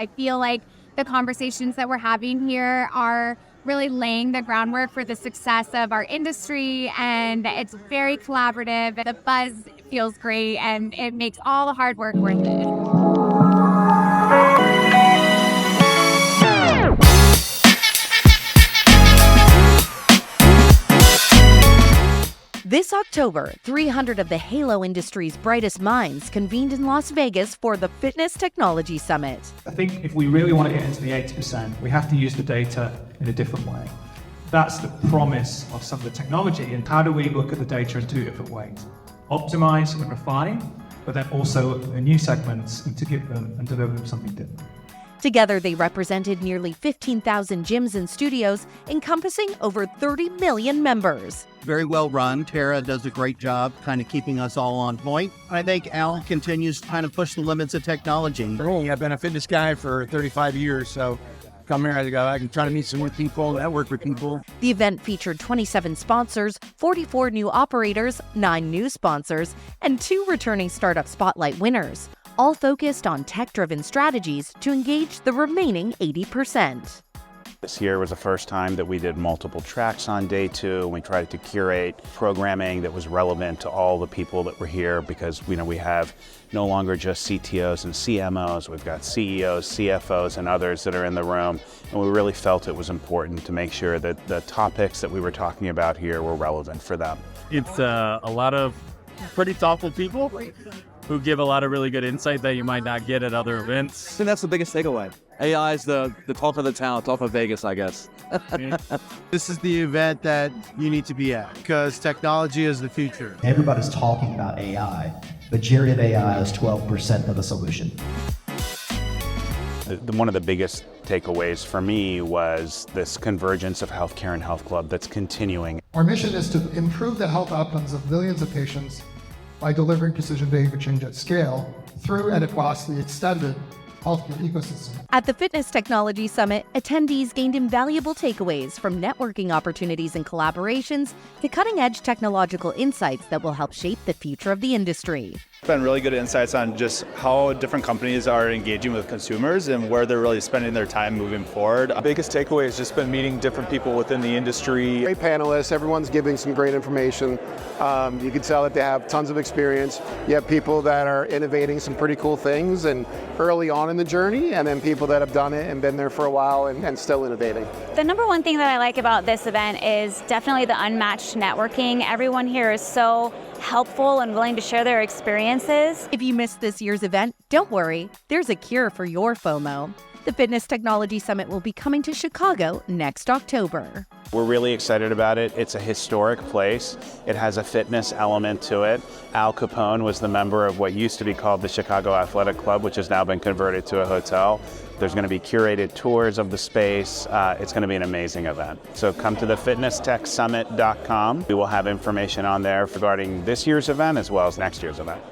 I feel like the conversations that we're having here are really laying the groundwork for the success of our industry, and it's very collaborative. The buzz feels great, and it makes all the hard work worth it. This October, 300 of the Halo industry's brightest minds convened in Las Vegas for the Fitness Technology Summit. I think if we really want to get into the 80%, we have to use the data in a different way. That's the promise of some of the technology, and how do we look at the data in two different ways? Optimize and refine, but then also in new segments and to give them and deliver them something different. Together, they represented nearly 15,000 gyms and studios, encompassing over 30 million members. Very well run. Tara does a great job kind of keeping us all on point. I think Al continues to kind of push the limits of technology. I've been a fitness guy for 35 years, so come here, I can try to meet some new people, network with people. The event featured 27 sponsors, 44 new operators, 9 new sponsors, and 2 returning Startup Spotlight winners, all focused on tech-driven strategies to engage the remaining 80%. This year was the first time that we did multiple tracks on day 2, and we tried to curate programming that was relevant to all the people that were here, because we have no longer just CTOs and CMOs, we've got CEOs, CFOs, and others that are in the room, and we really felt it was important to make sure that the topics that we were talking about here were relevant for them. It's a lot of pretty thoughtful people who give a lot of really good insight that you might not get at other events. I think that's the biggest takeaway. AI is the talk of the town, talk of Vegas, I guess. This is the event that you need to be at, because technology is the future. Everybody's talking about AI, but generative AI is 12% of the solution. One of the biggest takeaways for me was this convergence of healthcare and health club that's continuing. Our mission is to improve the health outcomes of millions of patients by delivering precision behavior change at scale through and across the extended healthcare ecosystem. At the Fitness Technology Summit, attendees gained invaluable takeaways from networking opportunities and collaborations to cutting-edge technological insights that will help shape the future of the industry. It's been really good insights on just how different companies are engaging with consumers and where they're really spending their time moving forward. The biggest takeaway has just been meeting different people within the industry. Great panelists, everyone's giving some great information. You can tell that they have tons of experience. You have people that are innovating some pretty cool things and early on in the journey, and then people that have done it and been there for a while and still innovating. The number one thing that I like about this event is definitely the unmatched networking. Everyone here is so helpful and willing to share their experiences. If you missed this year's event, don't worry, there's a cure for your FOMO. The Fitness Technology Summit will be coming to Chicago next October. We're really excited about it. It's a historic place. It has a fitness element to it. Al Capone was the member of what used to be called the Chicago Athletic Club, which has now been converted to a hotel. There's going to be curated tours of the space. It's going to be an amazing event. So come to the fitnesstechsummit.com. We will have information on there regarding this year's event as well as next year's event.